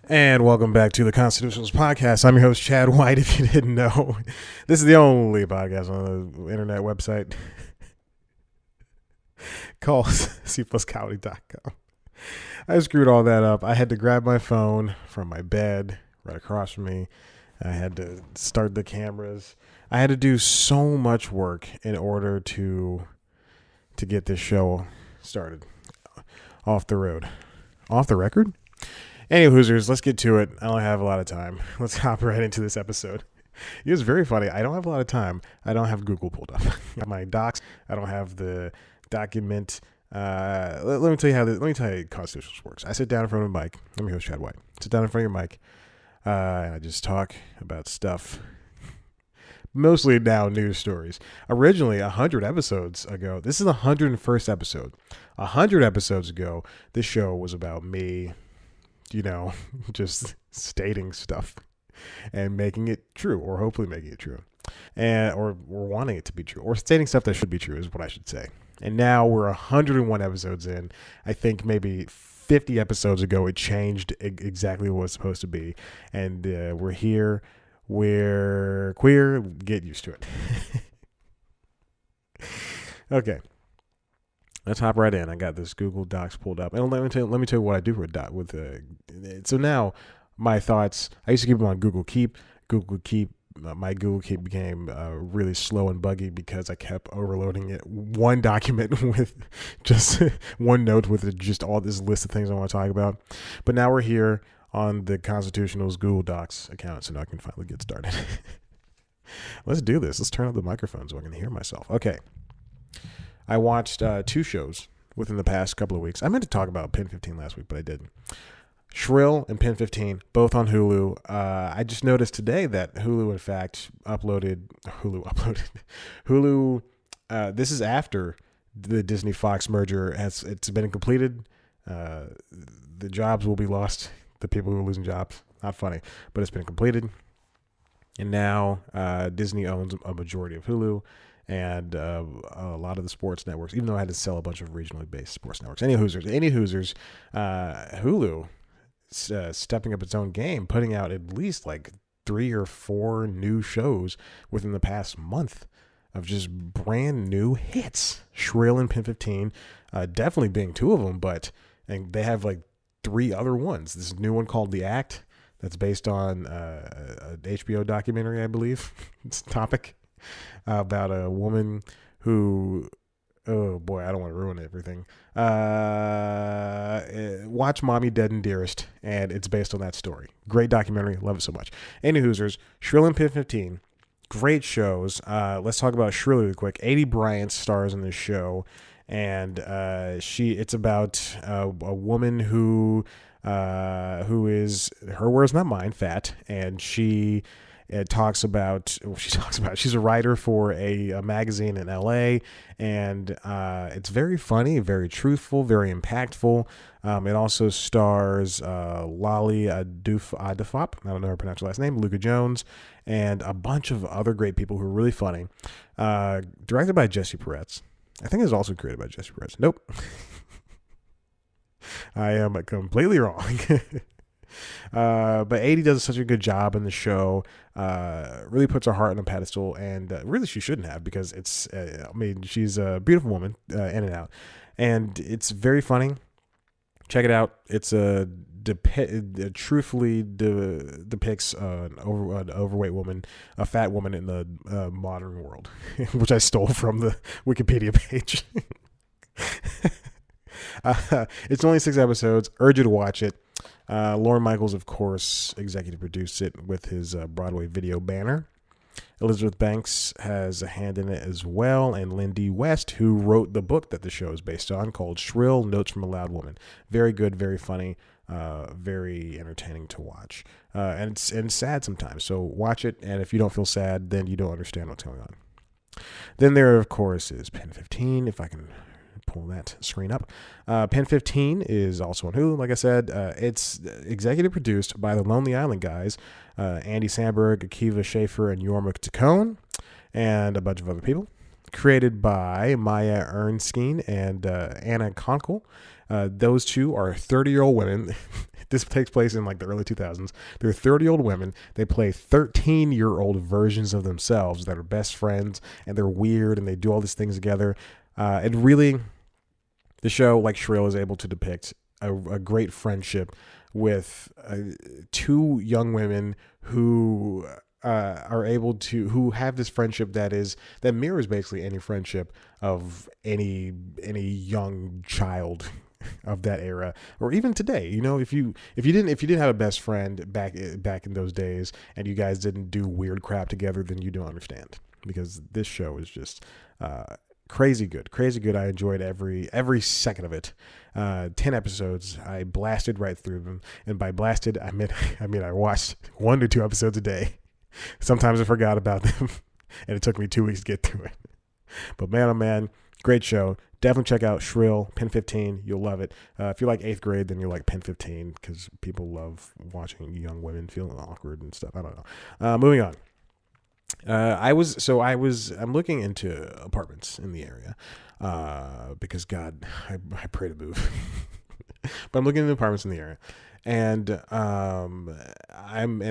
And welcome back to the Constitutionals Podcast. I'm your host, Chad White, if you didn't know. This is the only podcast on the internet website called cpluscomedy.com. I screwed all that up. I had to grab my phone from my bed right across from me. I had to start the cameras. I had to do so much work in order to get this show started. Off the road. Off the record? Anyway, Hoosers, let's get to it. I don't have a lot of time. Let's hop right into this episode. It was very funny. I don't have a lot of time. I don't have Google pulled up. I got my docs. I don't have the document. Let me tell you how Constitutionals works. I sit down in front of a mic. I'm your host, Chad White. Sit down in front of your mic, and I just talk about stuff. Mostly now news stories. Originally, 100 episodes ago, this is the 101st episode. 100 episodes ago, this show was about me, just stating stuff and making it true, or hopefully making it true, and or wanting it to be true, or stating stuff that should be true is what I should say. And now we're 101 episodes in. I think maybe 50 episodes ago it changed exactly what it's supposed to be, and we're here. We're queer. Get used to it. Okay. Let's hop right in. I got this Google Docs pulled up, and let me tell you what I do with so now my thoughts. I used to keep them on Google Keep. My Google Keep became really slow and buggy because I kept overloading it. One document with just one note with just all this list of things I want to talk about. But now we're here on the Constitutionals Google Docs account, so now I can finally get started. Let's do this. Let's turn up the microphone so I can hear myself. Okay. I watched 2 shows within the past couple of weeks. I meant to talk about Pen 15 last week, but I didn't. Shrill and Pen 15, both on Hulu. I just noticed today that Hulu, in fact, uploaded. Hulu. This is after the Disney Fox merger it's been completed. The jobs will be lost. The people who are losing jobs. Not funny, but it's been completed. And now Disney owns a majority of Hulu and a lot of the sports networks, even though I had to sell a bunch of regionally based sports networks. Any Hoosers, Hulu stepping up its own game, putting out at least like 3 or 4 new shows within the past month of just brand new hits. Shrill and Pen 15, definitely being 2 of them, and they have like 3 other ones. This new one called The Act that's based on an HBO documentary, I believe. It's a topic about a woman who, oh boy, I don't want to ruin everything. Watch Mommy, Dead and Dearest, and it's based on that story. Great documentary. Love it so much. Any Hoosers, Shrill and Pen 15, great shows. Let's talk about Shrill really quick. 80 Bryant stars in this show. And it's about a woman who is, her words not mine, fat, and she's a writer for a magazine in LA, and it's very funny, very truthful, very impactful. It also stars Lali Adefop, I don't know how to pronounce her last name, Luca Jones, and a bunch of other great people who are really funny. Directed by Jesse Peretz. I think it was also created by Jesse Peretz. Nope. I am completely wrong. But 80 does such a good job in the show. Really puts her heart on a pedestal, and really she shouldn't have, because she's a beautiful woman, in and out. And it's very funny. Check it out. It's it truthfully depicts an overweight woman, a fat woman in the modern world, which I stole from the Wikipedia page. It's only 6 episodes. Urge you to watch it. Lorne Michaels, of course, executive produced it with his Broadway video banner. Elizabeth Banks has a hand in it as well, and Lindy West, who wrote the book that the show is based on, called Shrill, Notes from a Loud Woman. Very good, very funny, very entertaining to watch. And it's sad sometimes, so watch it, and if you don't feel sad, then you don't understand what's going on. Then there, of course, is Pen 15, if I can pull that screen up. Pen 15 is also on Hulu, like I said. It's executive produced by the Lonely Island guys, Andy Samberg, Akiva Schaffer, and Jorma Taccone, and a bunch of other people. Created by Maya Ernskine and Anna Konkle. Those two are 30-year-old women. This takes place in like the early 2000s. They're 30-year-old women. They play 13-year-old versions of themselves that are best friends, and they're weird, and they do all these things together. And really, the show, like Shrill, is able to depict a great friendship with two young women who who have this friendship that mirrors basically any friendship of any young child of that era, or even today. You know, if you didn't have a best friend back in those days, and you guys didn't do weird crap together, then you don't understand, because this show is just crazy good. I enjoyed every second of it. 10 episodes. I blasted right through them, and by blasted I mean I watched 1 to 2 episodes a day. Sometimes I forgot about them, and it took me 2 weeks to get through it. But man, oh man, great show. Definitely check out Shrill, Pen 15. You'll love it. If you like 8th grade, then you like Pen 15, because people love watching young women feeling awkward and stuff. I don't know. Moving on. I'm looking into apartments in the area, because God, I pray to move. But I'm looking into apartments in the area, and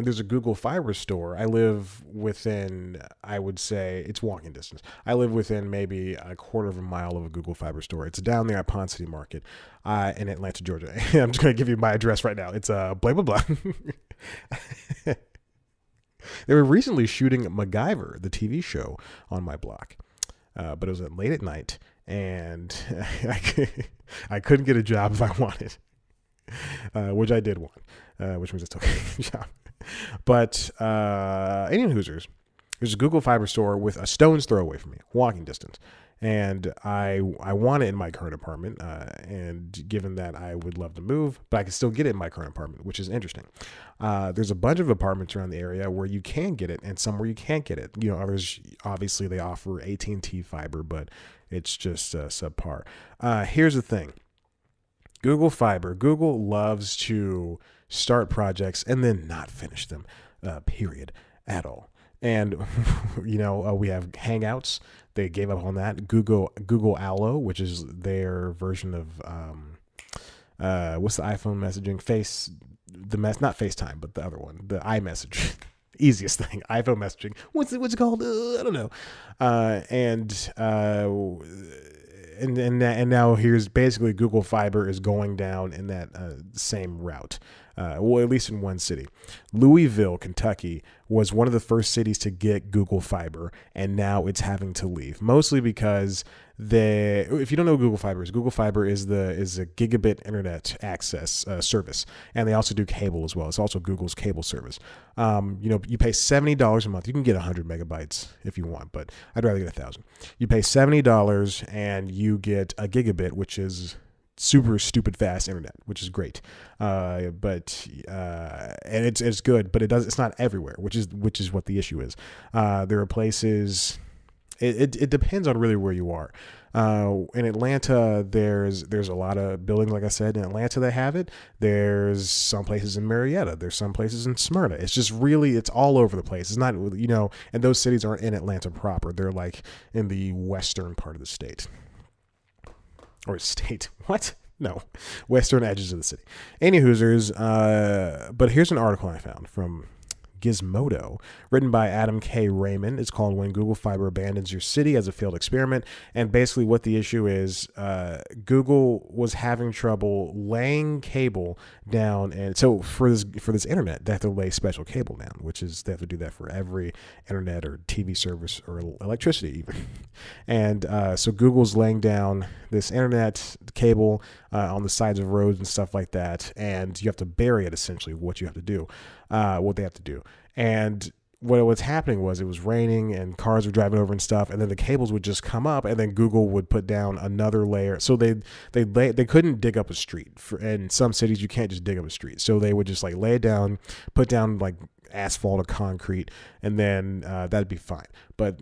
there's a Google Fiber store. I live within, I would say it's walking distance. I live within maybe a quarter of a mile of a Google Fiber store. It's down there at Pond City Market, in Atlanta, Georgia. I'm just gonna give you my address right now. It's blah blah blah. They were recently shooting MacGyver, the TV show, on my block, but it was late at night, and I couldn't get a job if I wanted, which I did want, which means it's okay job. But Indian Hoosers, there's a Google Fiber store with a stone's throw away from me, walking distance. And I want it in my current apartment, and given that I would love to move, but I can still get it in my current apartment, which is interesting. There's a bunch of apartments around the area where you can get it, and some where you can't get it. You know, others, obviously they offer AT&T fiber, but it's just subpar. Here's the thing. Google Fiber. Google loves to start projects and then not finish them, period, at all. And, you know, we have Hangouts. They gave up on that. Google Allo, which is their version of, what's the iPhone messaging? Not FaceTime, but the other one, the iMessage. Easiest thing, iPhone messaging. What's it called? I don't know. And now here's basically Google Fiber is going down in that same route. Well, at least in one city. Louisville, Kentucky was one of the first cities to get Google Fiber, and now it's having to leave, mostly because if you don't know what Google Fiber is a gigabit internet access service, and they also do cable as well. It's also Google's cable service. You know, you pay $70 a month. You can get 100 megabytes if you want, but I'd rather get 1,000. You pay $70 and you get a gigabit, which is super stupid fast internet, which is great. And it's good, but it's not everywhere, which is what the issue is. There are places, it depends on really where you are. In Atlanta, there's a lot of buildings, like I said, in Atlanta that have it. There's some places in Marietta. There's some places in Smyrna. It's just really, it's all over the place. It's not, you know, and those cities aren't in Atlanta proper. They're like in the western part of the state. Or state. What? No. Western edges of the city. Any Hoosers. But here's an article I found from Gizmodo, written by Adam K. Raymond. It's called When Google Fiber Abandons Your City as a Failed Experiment. And basically what the issue is, Google was having trouble laying cable down. And so for this internet, they have to lay special cable down, which is, they have to do that for every internet or TV service or electricity even. And so Google's laying down this internet cable on the sides of roads and stuff like that. And you have to bury it, essentially, what they have to do. And what was happening was, it was raining and cars were driving over and stuff, and then the cables would just come up, and then Google would put down another layer. So they couldn't dig up a street. In some cities, you can't just dig up a street. So they would just like lay it down, put down like asphalt or concrete, and then that'd be fine. But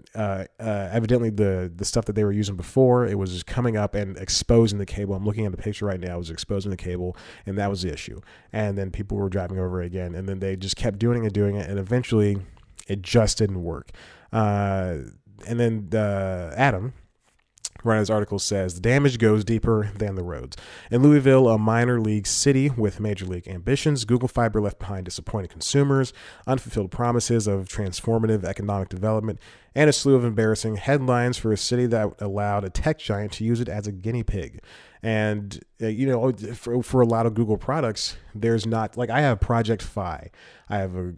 evidently the stuff that they were using before, it was just coming up and exposing the cable. I'm looking at the picture right now. It was exposing the cable, and that was the issue. And then people were driving over again, and then they just kept doing it, and eventually it just didn't work. And then Adam Right, as article says, the damage goes deeper than the roads. In Louisville, a minor league city with major league ambitions, Google Fiber left behind disappointed consumers, unfulfilled promises of transformative economic development, and a slew of embarrassing headlines for a city that allowed a tech giant to use it as a guinea pig. And, for a lot of Google products, there's not, like, I have Project Fi. I have a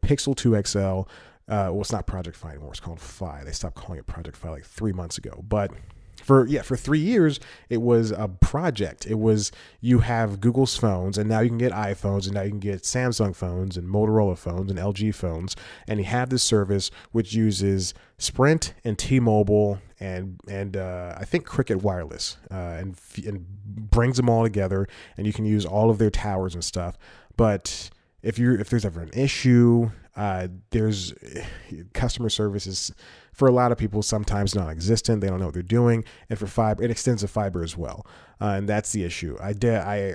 Pixel 2 XL. Well, it's not Project Fi anymore. It's called Fi. They stopped calling it Project Fi like 3 months ago. But for 3 years, it was a project. It was, you have Google's phones, and now you can get iPhones, and now you can get Samsung phones and Motorola phones and LG phones. And you have this service which uses Sprint and T-Mobile and I think Cricket Wireless, and brings them all together, and you can use all of their towers and stuff. But if there's ever an issue, there's customer service is, for a lot of people, sometimes non-existent. They don't know what they're doing. And for fiber, it extends to fiber as well. And that's the issue. I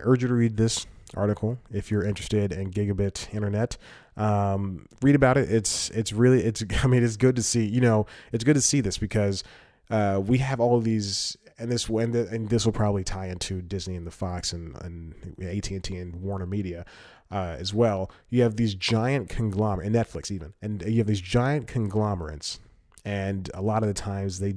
urge you to read this article if you're interested in gigabit internet. Read about it. It's good to see, it's good to see this, because we have all of these, and this will probably tie into Disney and the Fox and AT&T and Warner Media as well. You have these giant conglomerates, and Netflix even, and you have these giant conglomerates, and a lot of the times they're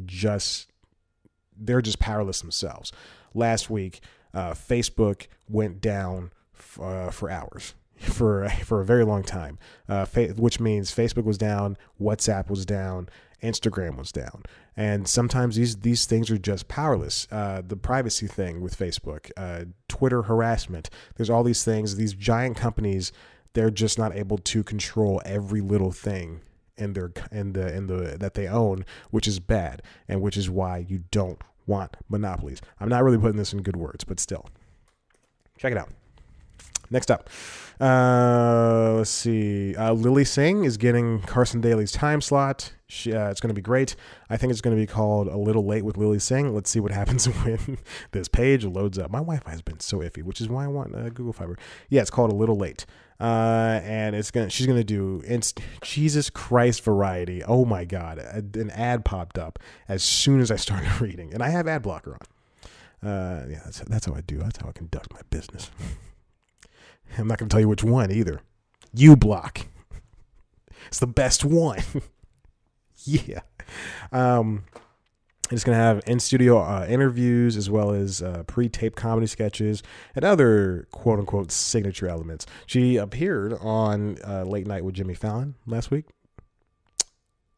just powerless themselves. Last week, Facebook went down for hours. For a very long time, which means Facebook was down, WhatsApp was down, Instagram was down, and sometimes these things are just powerless. The privacy thing with Facebook, Twitter harassment. There's all these things. These giant companies, they're just not able to control every little thing in that they own, which is bad, and which is why you don't want monopolies. I'm not really putting this in good words, but still, check it out. Next up, let's see. Lily Singh is getting Carson Daly's time slot. It's going to be great. I think it's going to be called A Little Late with Lily Singh. Let's see what happens when this page loads up. My Wi-Fi has been so iffy, which is why I want Google Fiber. Yeah, it's called A Little Late. And she's going to do Jesus Christ variety. Oh my God. An ad popped up as soon as I started reading, and I have ad blocker on. Yeah, that's how I do. That's how I conduct my business. I'm not going to tell you which one either. uBlock. It's the best one. Yeah. It's going to have in-studio interviews, as well as pre-taped comedy sketches and other quote-unquote signature elements. She appeared on Late Night with Jimmy Fallon last week.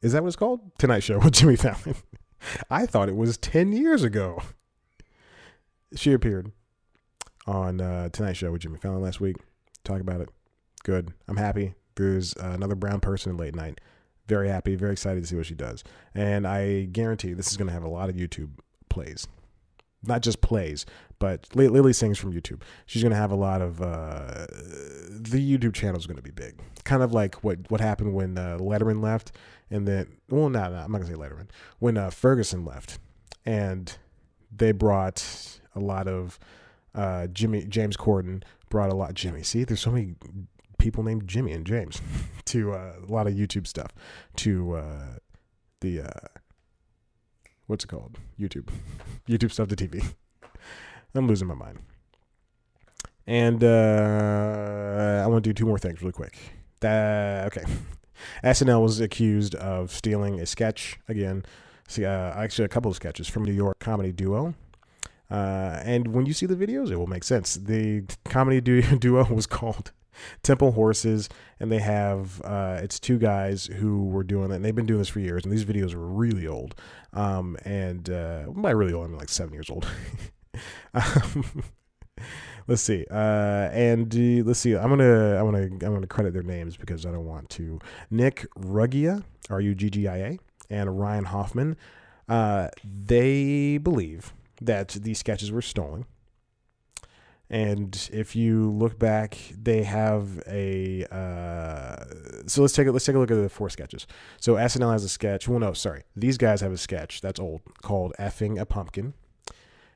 Is that what it's called? Tonight Show with Jimmy Fallon. I thought it was 10 years ago. She appeared on Tonight Show with Jimmy Fallon last week. Talk about it. Good. I'm happy. There's another brown person in Late Night. Very happy. Very excited to see what she does. And I guarantee this is going to have a lot of YouTube plays. Not just plays, but Lily Singh's from YouTube. She's going to have a lot of... the YouTube channel is going to be big. Kind of like what happened when Letterman left. And then... Well, no, I'm not going to say Letterman. When Ferguson left. And they brought a lot of... James Corden brought a lot. Jimmy, see, there's so many people named Jimmy and James to a lot of YouTube stuff to the what's it called? YouTube stuff to TV. I'm losing my mind. And I want to do two more things really quick. Okay. SNL was accused of stealing a sketch again. Actually, a couple of sketches from New York comedy duo. And when you see the videos, it will make sense. The comedy duo was called Temple Horses, and they have it's two guys who were doing it, and they've been doing this for years, and these videos are really old. By really old, I mean like 7 years old. Let's see. Let's see. I'm gonna credit their names because I don't want to. Nick Ruggia, Ruggia, and Ryan Hoffman. They believe that these sketches were stolen. And if you look back, they have a so let's take a look at the four sketches. So SNL has a sketch. Well, no, sorry. These guys have a sketch that's old called Effing a Pumpkin.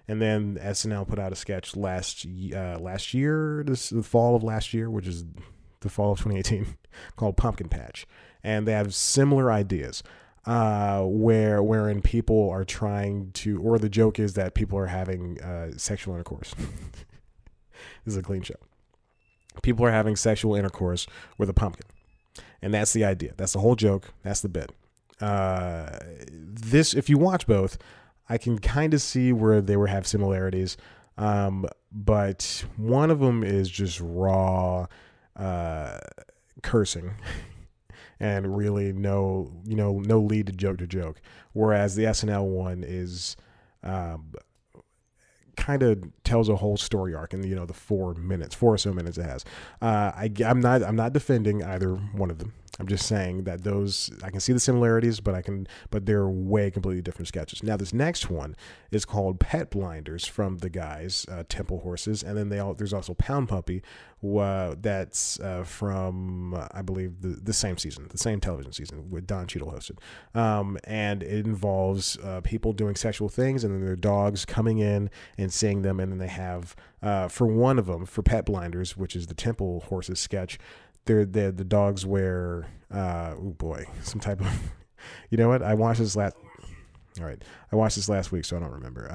And then SNL put out a sketch last year, the fall of last year, which is the fall of 2018, called Pumpkin Patch. And they have similar ideas. wherein people are trying to, or the joke is that people are having sexual intercourse. This is a clean show. People are having sexual intercourse with a pumpkin, and that's the idea. That's the whole joke. That's the bit. This, if you watch both, I can kind of see where they have similarities, but one of them is just raw cursing. And really no lead to joke. Whereas the SNL one is kind of tells a whole story arc in the 4 or so minutes it has. I'm not defending either one of them. I'm just saying that those, I can see the similarities, but they're way completely different sketches. Now this next one is called Pet Blinders from the guys Temple Horses, and then there's also Pound Puppy, that's from I believe the same season, the same television season with Don Cheadle hosted, and it involves people doing sexual things, and then their dogs coming in and seeing them, and then they have for one of them, for Pet Blinders, which is the Temple Horses sketch. The dogs wear some type of you know what, I watched this last week, so I don't remember.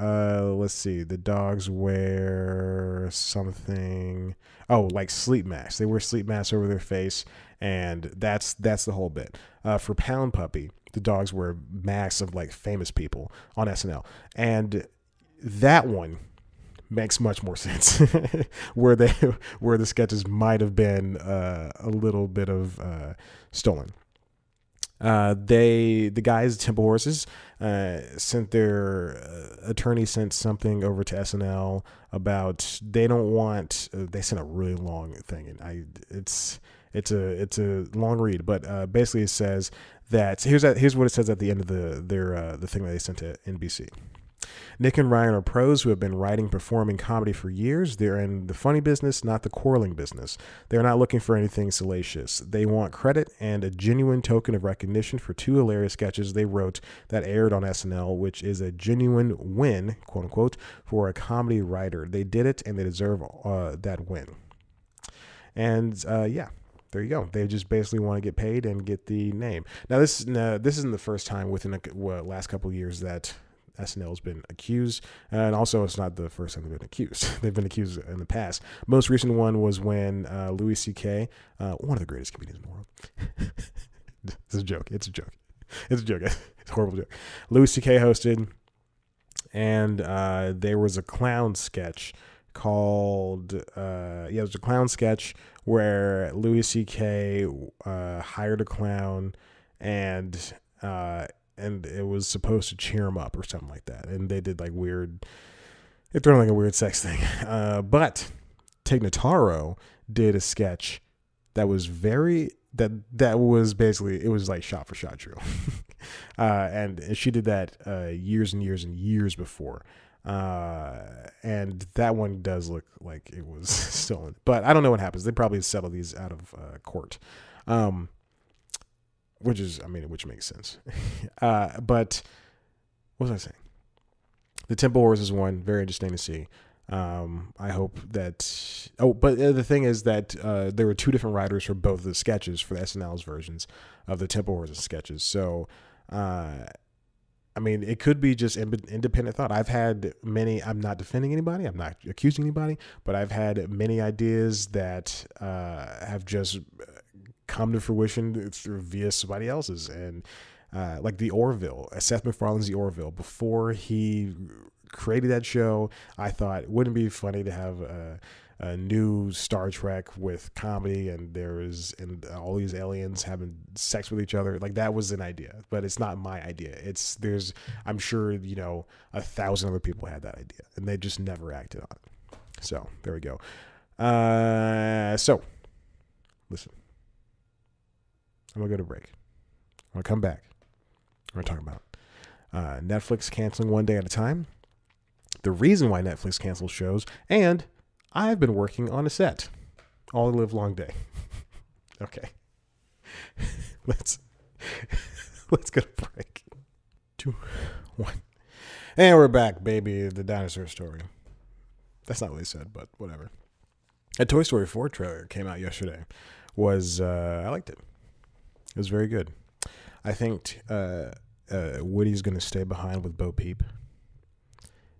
Let's see, the dogs wear something, like sleep masks. They wear sleep masks over their face, and that's the whole bit. For Pound Puppy, the dogs wear masks of like famous people on SNL, and that one makes much more sense. where the sketches might have been a little bit of stolen. The guys Temple Horses sent their attorney sent something over to SNL about they don't want. They sent a really long thing, and it's a long read, but basically it says that here's what it says at the end of the thing that they sent to NBC. Nick and Ryan are pros who have been writing, performing comedy for years. They're in the funny business, not the quarreling business. They're not looking for anything salacious. They want credit and a genuine token of recognition for 2 hilarious sketches they wrote that aired on SNL, which is a genuine win, quote unquote, for a comedy writer. They did it, and they deserve that win. And there you go. They just basically want to get paid and get the name. Now, this isn't the first time within the last couple of years that SNL has been accused, and also it's not the first time they've been accused. They've been accused in the past. Most recent one was when Louis C.K., one of the greatest comedians in the world. It's a joke. It's a joke. It's a horrible joke. Louis C.K. hosted, and there was a clown sketch called it was a clown sketch where Louis C.K. hired a clown, and it was supposed to cheer him up or something like that. And they did they threw in like a weird sex thing. But Tig Notaro did a sketch that was that was basically, it was like shot for shot true. And she did that years and years and years before. And that one does look like it was stolen. But I don't know what happens. They probably settle these out of court. Which makes sense. But what was I saying? The Temple Horses one, very interesting to see. I hope that. But the thing is that there were 2 different writers for both of the sketches, for the SNL's versions of the Temple Horses sketches. So, it could be just independent thought. I've had many. I'm not defending anybody. I'm not accusing anybody. But I've had many ideas that have just come to fruition via somebody else's, and like the Orville, Seth MacFarlane's The Orville. Before he created that show, I thought, wouldn't it be funny to have a new Star Trek with comedy, and and all these aliens having sex with each other? Like, that was an idea, but it's not my idea. I'm sure 1,000 other people had that idea, and they just never acted on it. So there we go. So listen. I'm going to go to break. I'm going to come back. We're going to talk about Netflix canceling one day at a time, the reason why Netflix cancels shows, and I've been working on a set all the live long day. Okay. Let's go to break. 2, 1. And we're back, baby. The dinosaur story. That's not what they said, but whatever. A Toy Story 4 trailer came out yesterday. I liked it. It was very good. I think Woody's going to stay behind with Bo Peep,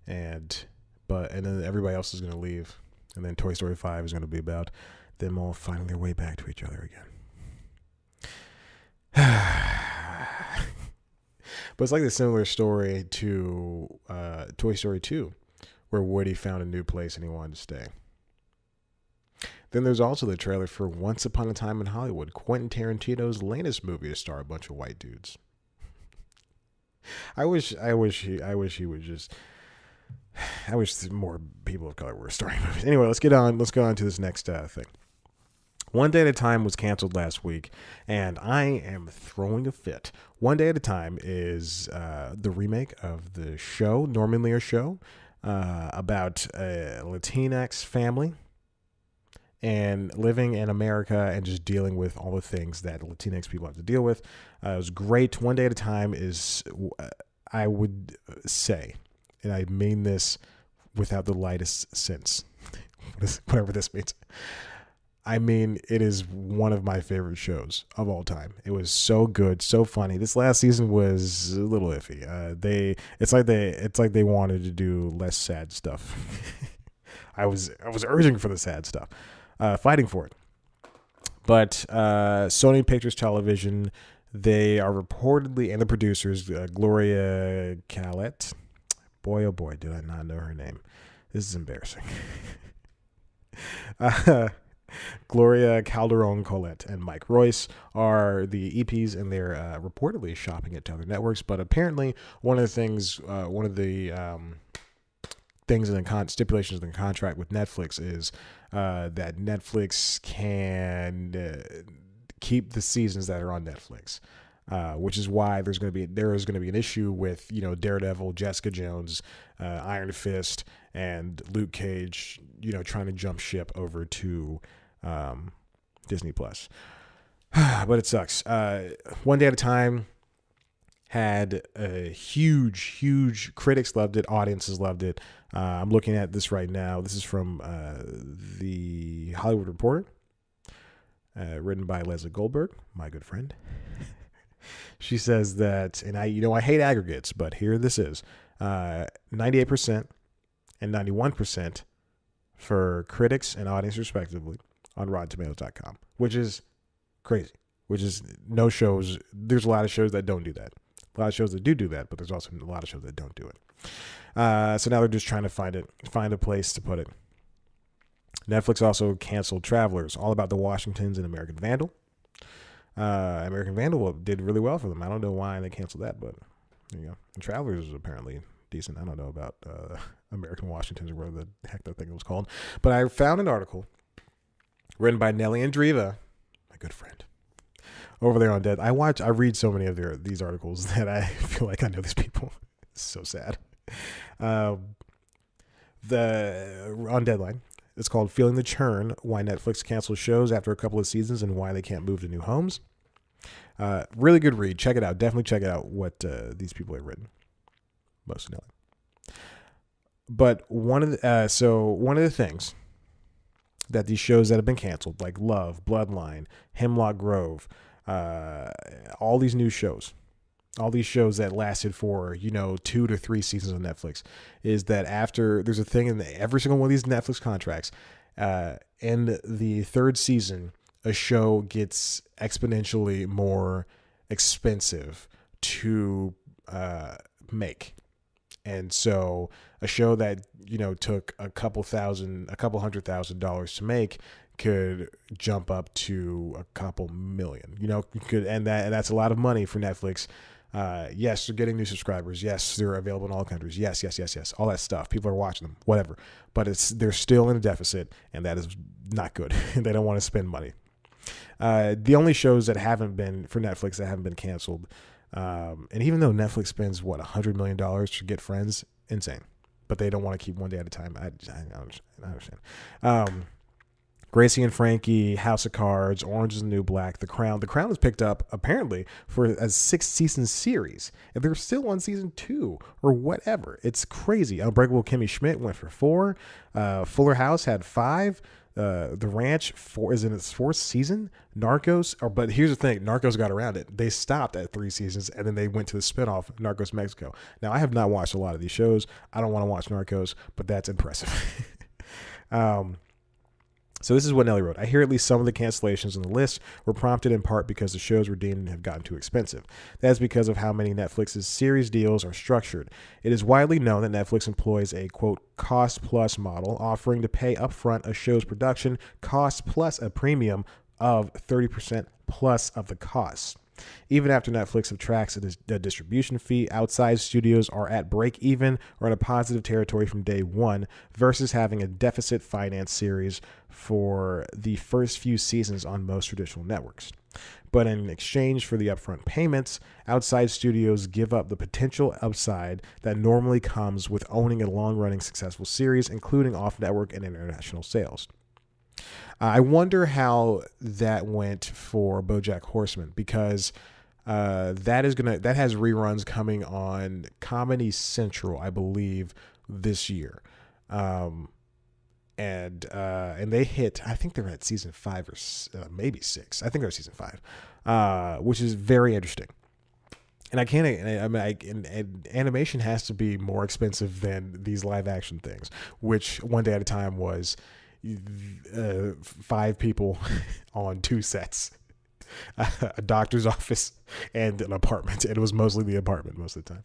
and then everybody else is going to leave, and then Toy Story 5 is going to be about them all finding their way back to each other again. But it's like a similar story to Toy Story 2, where Woody found a new place and he wanted to stay. Then there's also the trailer for Once Upon a Time in Hollywood, Quentin Tarantino's latest movie to star a bunch of white dudes. I wish he would just. I wish more people of color were starring movies. Anyway, let's go on to this next thing. One Day at a Time was canceled last week, and I am throwing a fit. One Day at a Time is the remake of the show, Norman Lear show, about a Latinx family and living in America and just dealing with all the things that Latinx people have to deal with. It was great. One Day at a Time is, I would say, and I mean this without the lightest sense, whatever this means. I mean, it is one of my favorite shows of all time. It was so good, so funny. This last season was a little iffy. It's like they wanted to do less sad stuff. I was urging for the sad stuff, fighting for it. But Sony Pictures Television, they are reportedly, and the producers, Gloria Calette. Boy, oh boy, did I not know her name. This is embarrassing. Gloria Calderon Collette and Mike Royce are the EPs, and they're reportedly shopping it to other networks. But apparently, one of the things in the stipulations in the contract with Netflix is that Netflix can keep the seasons that are on Netflix. Which is why there is going to be an issue with Daredevil, Jessica Jones, Iron Fist, and Luke Cage, trying to jump ship over to Disney Plus. But it sucks. One Day at a Time had a huge critics loved it, audiences loved it. I'm looking at this right now. This is from the Hollywood Reporter, written by Leslie Goldberg, my good friend. She says that, and I hate aggregates, but here this is, 98% and 91% for critics and audience respectively on RottenTomatoes.com, which is crazy, which is no shows. There's a lot of shows that don't do that. A lot of shows that do that, but there's also a lot of shows that don't do it. So now they're just trying to find a place to put it. Netflix also canceled Travelers, all about the Washingtons and American Vandal. American Vandal did really well for them. I don't know why they canceled that, but Travelers is apparently decent. I don't know about American Washingtons or whatever the heck that thing was called. But I found an article written by Nelly Andriva, my good friend, over there on Dead. I read so many of these articles that I feel like I know these people. It's so sad. On Deadline. It's called Feeling the Churn, Why Netflix Cancels Shows After a Couple of Seasons and Why They Can't Move to New Homes. Really good read. Check it out. Definitely check it out what these people have written. Most Nelly. But one of the things that these shows that have been canceled, like Love, Bloodline, Hemlock Grove, all these new shows, all these shows that lasted for 2 to 3 seasons on Netflix, is that after there's a thing in every single one of these Netflix contracts, in the third season, a show gets exponentially more expensive to make. And so a show that took a couple $100,000 to make could jump up to a couple million. And that's a lot of money for Netflix. Yes, they're getting new subscribers. Yes, they're available in all countries. Yes. All that stuff. People are watching them, whatever. But they're still in a deficit, and that is not good. They don't want to spend money. The only shows that haven't been for Netflix that haven't been canceled, and even though Netflix spends $100 million to get Friends, insane. But they don't want to keep One Day at a Time. I understand. Gracie and Frankie, House of Cards, Orange is the New Black, The Crown. The Crown is picked up, apparently, for a 6-season series. If they're still on season 2 or whatever. It's crazy. Unbreakable Kimmy Schmidt went for 4. Fuller House had 5. The Ranch is in its 4th season. Narcos, but here's the thing: Narcos got around it. They stopped at 3 seasons, and then they went to the spinoff Narcos Mexico. Now, I have not watched a lot of these shows. I don't want to watch Narcos, but that's impressive. So this is what Nelly wrote. I hear at least some of the cancellations on the list were prompted in part because the shows were deemed to have gotten too expensive. That is because of how many Netflix's series deals are structured. It is widely known that Netflix employs a, quote, cost-plus model, offering to pay upfront a show's production cost plus a premium of 30% plus of the costs. Even after Netflix subtracts a distribution fee, outside studios are at break even or in a positive territory from day one versus having a deficit finance series for the first few seasons on most traditional networks. But in exchange for the upfront payments, outside studios give up the potential upside that normally comes with owning a long-running successful series, including off-network and international sales. I wonder how that went for BoJack Horseman, because that has reruns coming on Comedy Central, I believe, this year, and they hit. I think they're at season 5 or maybe 6. I think they're season 5, which is very interesting. And animation has to be more expensive than these live action things, which One Day at a Time was 5 people on 2 sets, a doctor's office and an apartment. And it was mostly the apartment most of the time.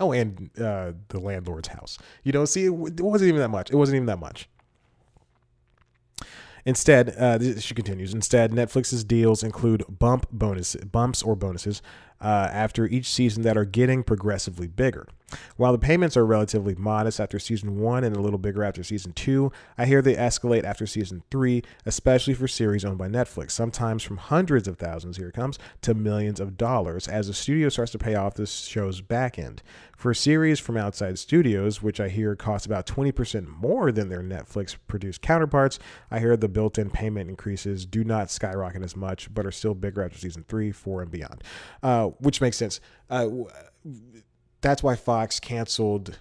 Oh, and the landlord's house. See, it wasn't even that much. It wasn't even that much. Instead, she continues, Netflix's deals include bumps or bonuses after each season that are getting progressively bigger. While the payments are relatively modest after season 1 and a little bigger after season 2, I hear they escalate after season 3, especially for series owned by Netflix, sometimes from hundreds of thousands, here it comes, to millions of dollars as the studio starts to pay off the show's back end. For series from outside studios, which I hear cost about 20% more than their Netflix-produced counterparts, I hear the built-in payment increases do not skyrocket as much, but are still bigger after season 3, 4, and beyond. Which makes sense. That's why Fox canceled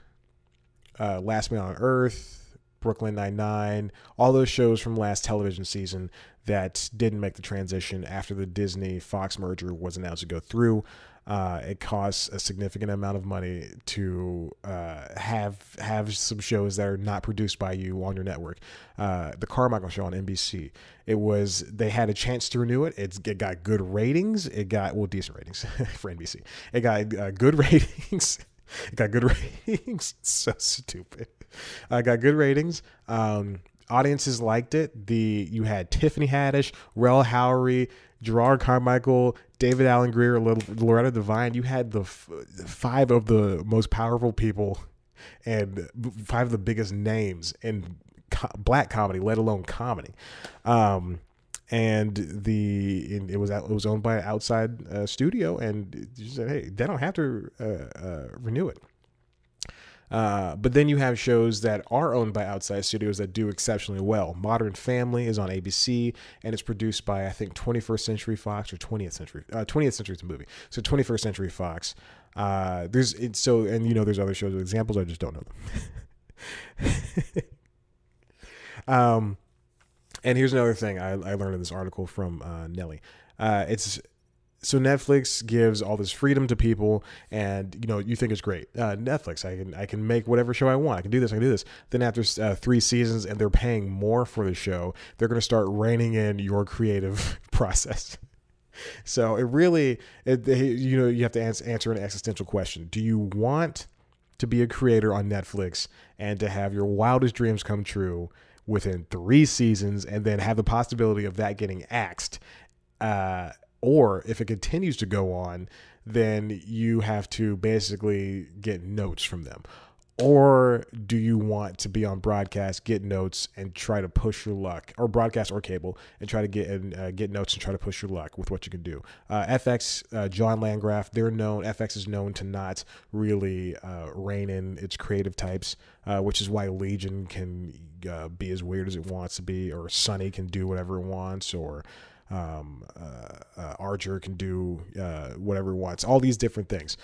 Last Man on Earth, Brooklyn Nine-Nine, all those shows from last television season that didn't make the transition after the Disney-Fox merger was announced to go through. It costs a significant amount of money to have some shows that are not produced by you on your network. The Carmichael Show on NBC. They had a chance to renew it. It got good ratings. It got decent ratings for NBC. It got good ratings. It got good ratings. So stupid. Got good ratings. Audiences liked it. You had Tiffany Haddish, Rel Howery, Gerard Carmichael, David Alan Grier, Loretta Devine. You had the 5 of the most powerful people and 5 of the biggest names in black comedy, let alone comedy. And it was owned by an outside studio, and you said, hey, they don't have to renew it. But then you have shows that are owned by outside studios that do exceptionally well. Modern Family is on ABC, and it's produced by, I think, 21st Century Fox or 20th Century. 20th Century is a movie. So 21st Century Fox. There's other shows with examples. I just don't know them. And here's another thing I learned in this article from Nelly. So Netflix gives all this freedom to people, and you think it's great. Netflix, I can make whatever show I want. I can do this. Then after 3 seasons, and they're paying more for the show, they're going to start reining in your creative process. So you have to answer an existential question. Do you want to be a creator on Netflix and to have your wildest dreams come true within 3 seasons, and then have the possibility of that getting axed? Or if it continues to go on, then you have to basically get notes from them. Or do you want to be on broadcast, get notes, and try to push your luck, or broadcast or cable, and try to get notes and try to push your luck with what you can do? FX, John Landgraf, FX is known to not really rein in its creative types, which is why Legion can be as weird as it wants to be, or Sunny can do whatever it wants, or Archer can do whatever it wants, all these different things.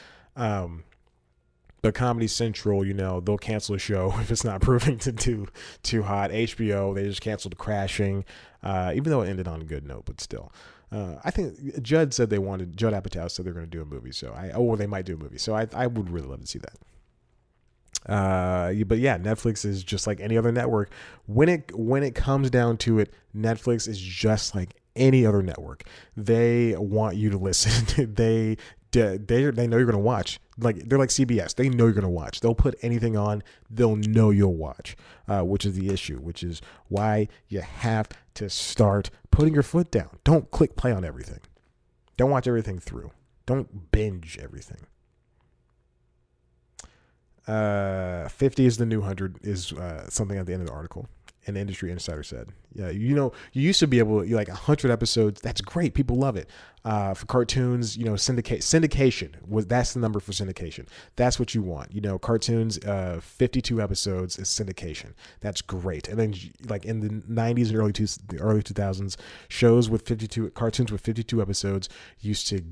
But Comedy Central, they'll cancel a show if it's not proving to do too hot. HBO, they just canceled Crashing, even though it ended on a good note, but still. I think Judd Apatow said they're going to do a movie, or they might do a movie. So I would really love to see that. But yeah, Netflix is just like any other network. When it comes down to it, Netflix is just like any other network. They want you to listen. They know you're going to watch. They're like CBS. They know you're going to watch. They'll put anything on. They'll know you'll watch, which is the issue, which is why you have to start putting your foot down. Don't click play on everything. Don't watch everything through. Don't binge everything. 50 is the new 100 is something at the end of the article. An industry insider said, yeah, you used to be able to, 100 episodes. That's great. People love it. For cartoons, syndication that's the number for syndication. That's what you want. Cartoons, 52 episodes is syndication. That's great. And then in the 90s and early 2000s, cartoons with 52 episodes used to,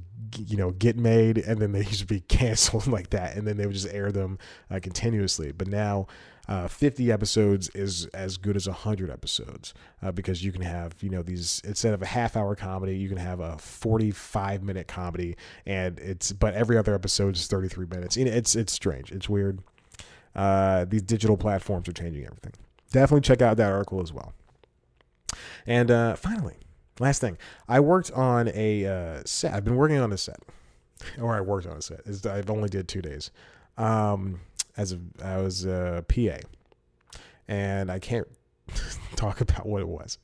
get made, and then they used to be canceled like that. And then they would just air them continuously. But now, 50 episodes is as good as 100 episodes because you can have, these, instead of a half-hour comedy, you can have a 45-minute comedy, but every other episode is 33 minutes. It's strange. It's weird. These digital platforms are changing everything. Definitely check out that article as well. And finally, last thing, I worked on a set. I've been working on a set, or I worked on a set. I've only did 2 days. I was a PA, and I can't talk about what it was.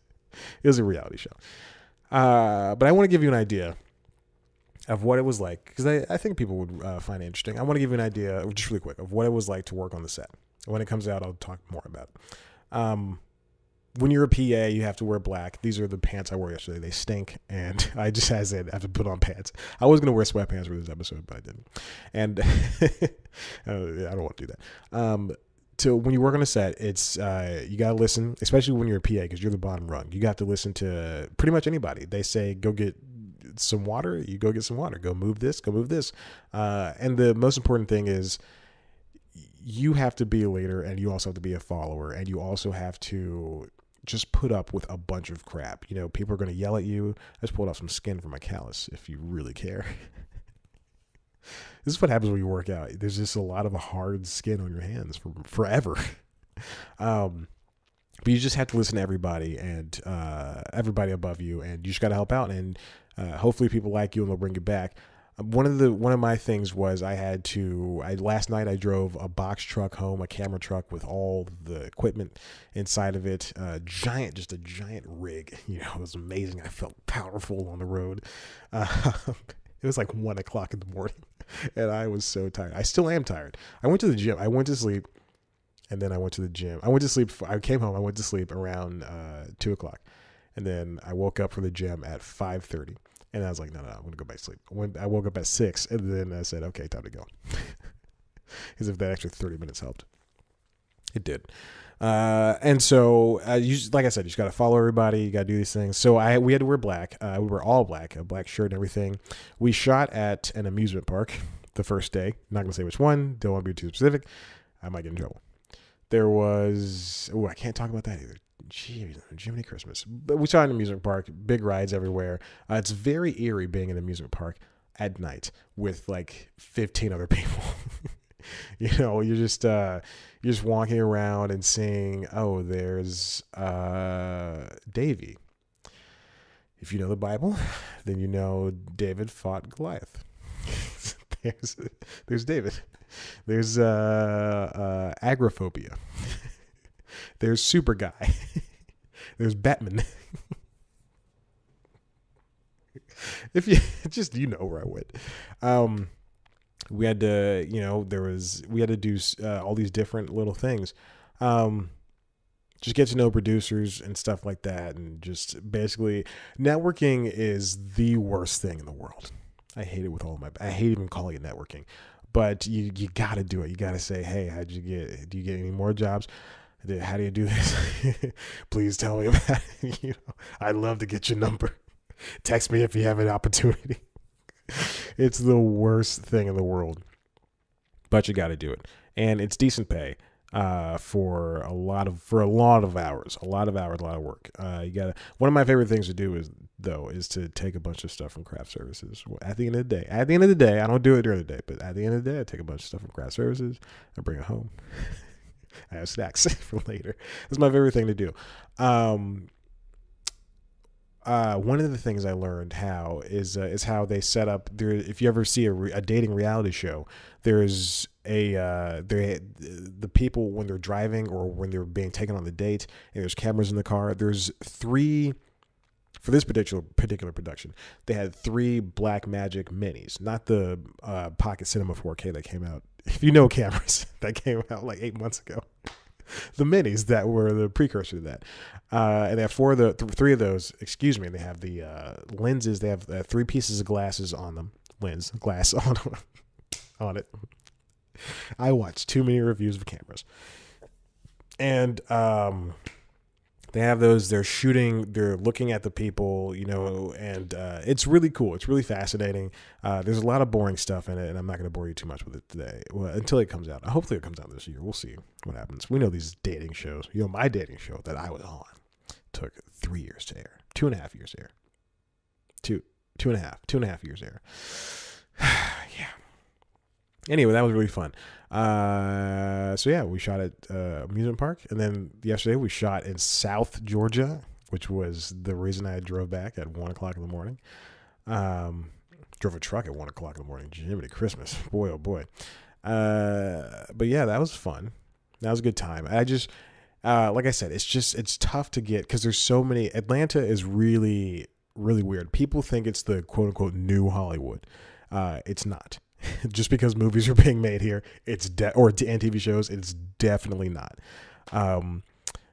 It was a reality show. But I want to give you an idea of what it was like, because I think people would find it interesting. I want to give you an idea, just really quick, of what it was like to work on the set. When it comes out, I'll talk more about it. When you're a PA, you have to wear black. These are the pants I wore yesterday. They stink, and I just, as I said, have to put on pants. I was going to wear sweatpants for this episode, but I didn't. And I don't want to do that. So when you work on a set, it's you got to listen, especially when you're a PA, because you're the bottom rung. You got to listen to pretty much anybody. They say, go get some water. You go get some water. Go move this. Go move this. And the most important thing is, you have to be a leader, and you also have to be a follower, and you also have to just put up with a bunch of crap. People are going to yell at you. I just pulled off some skin from my callus, if you really care. This is what happens when you work out. There's just a lot of hard skin on your hands for forever. But you just have to listen to everybody and everybody above you, and you just got to help out. And hopefully people like you and they'll bring you back. One of my things was last night I drove a box truck home, a camera truck with all the equipment inside of it, just a giant rig. It was amazing. I felt powerful on the road. It was like 1:00 in the morning, and I was so tired. I still am tired. I went to the gym. I went to sleep, and then I went to the gym. I went to sleep. I came home. I went to sleep around 2:00, and then I woke up from the gym at 5:30. And I was like, no, I'm going to go back to sleep. I woke up at 6, and then I said, okay, time to go. As if that extra 30 minutes helped. It did. And so, like I said, you just got to follow everybody. You got to do these things. So we had to wear black. We were all black, a black shirt and everything. We shot at an amusement park the first day. Not going to say which one. Don't want to be too specific. I might get in trouble. There was, I can't talk about that either. Jiminy Christmas. But we saw an amusement park, big rides everywhere. It's very eerie being in an amusement park at night with 15 other people. You're just walking around and seeing, oh, there's Davy. If you know the Bible, then you know David fought Goliath. there's David. There's agoraphobia. There's Super Guy. There's Batman. If you just, where I went. We had to, we had to do all these different little things. Just get to know producers and stuff like that. And just basically, networking is the worst thing in the world. I hate it I hate even calling it networking. But you got to do it. You got to say, hey, do you get any more jobs? How do you do this? Please tell me about it. I'd love to get your number. Text me if you have an opportunity. It's the worst thing in the world. but you got to do it, and it's decent pay for a lot of hours, a lot of work. You gotta. One of my favorite things to do is to take a bunch of stuff from craft services. At the end of the day, I don't do it during the day, but at the end of the day, I take a bunch of stuff from craft services and bring it home. I have snacks for later. It's my favorite thing to do. One of the things I learned is how they set up there. If you ever see a dating reality show, there's the people when they're driving or when they're being taken on the date, and there's cameras in the car. There's 3 for this particular production. They had 3 Black Magic minis, not the Pocket Cinema 4K that came out. If you know cameras that came out like 8 months ago. The minis that were the precursor to that, and they have 3 of those. Excuse me. And they have the lenses. They have 3 pieces of glasses on them. Glass on it. I watched too many reviews of cameras, and they have those. They're shooting. They're looking at the people, and it's really cool. It's really fascinating. There's a lot of boring stuff in it, and I'm not going to bore you too much with it today. Well, until it comes out. Hopefully, it comes out this year. We'll see what happens. We know these dating shows. My dating show that I was on took 3 years to air. 2.5 years to air. Two and a half years to air. Yeah. Anyway, that was really fun. So yeah, we shot at amusement park, and then yesterday we shot in South Georgia, which was the reason I drove back at 1:00 in the morning. Drove a truck at 1:00 in the morning. Jiminy Christmas, boy oh boy. But yeah, that was fun. That was a good time. I just like I said, it's tough to get because there's so many. Atlanta is really really weird. People think it's the quote unquote new Hollywood. It's not. Just because movies are being made here, and TV shows, it's definitely not.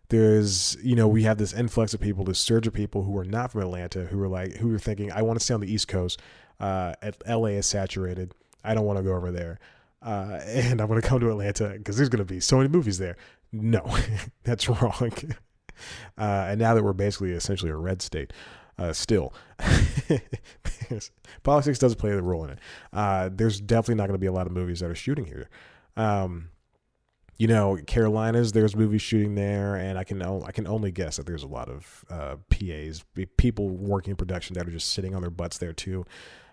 There's, we have this influx of people, this surge of people who are not from Atlanta, who are thinking, I want to stay on the East Coast. LA is saturated. I don't want to go over there. And I'm going to come to Atlanta because there's going to be so many movies there. No, that's wrong. And now that we're basically essentially a red state, still, politics does play a role in it. There's definitely not going to be a lot of movies that are shooting here. Carolinas, there's movies shooting there, and I can only guess that there's a lot of PAs, people working in production that are just sitting on their butts there too.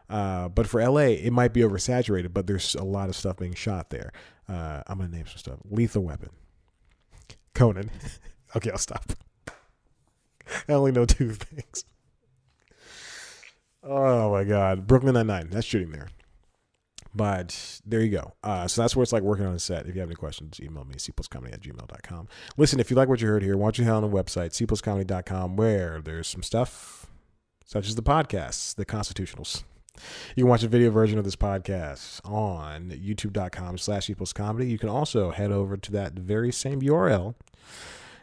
But for LA, it might be oversaturated, but there's a lot of stuff being shot there. I'm gonna name some stuff: Lethal Weapon, Conan. Okay, I'll stop. I only know 2 things. Oh my God, Brooklyn Nine-Nine, that's shooting there. But there you go. So that's what it's like working on a set. If you have any questions, email me, cpluscomedy@gmail.com. Listen, if you like what you heard here, why don't you head on the website, cpluscomedy.com, where there's some stuff such as the podcasts, the constitutionals. You can watch a video version of this podcast on youtube.com/cpluscomedy. You can also head over to that very same URL,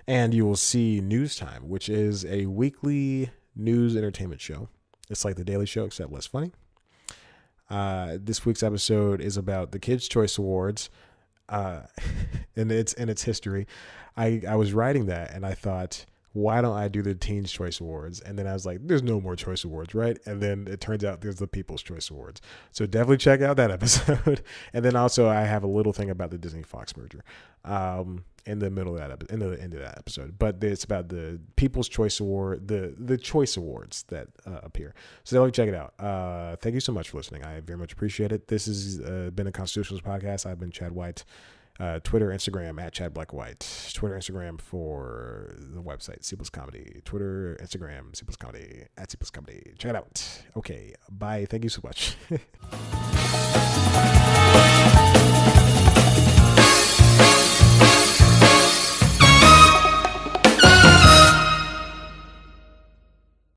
and you will see News Time, which is a weekly news entertainment show. It's like The Daily Show, except less funny. This week's episode is about the Kids' Choice Awards, and its history. I was writing that, and I thought, why don't I do the Teens' Choice Awards? And then I was like, there's no more Choice Awards, right? And then it turns out there's the People's Choice Awards. So definitely check out that episode. And then also I have a little thing about the Disney Fox merger in the middle of that, in the end of that episode. But it's about the People's Choice Award, the Choice Awards that appear. So definitely check it out. Thank you so much for listening. I very much appreciate it. This has been a Constitutionals podcast. I've been Chad White. Twitter, Instagram @ChadBlackWhite. Twitter, Instagram for the website @CPlusComedy. Twitter, Instagram @CPlusComedy. Check it out. Okay, bye. Thank you so much.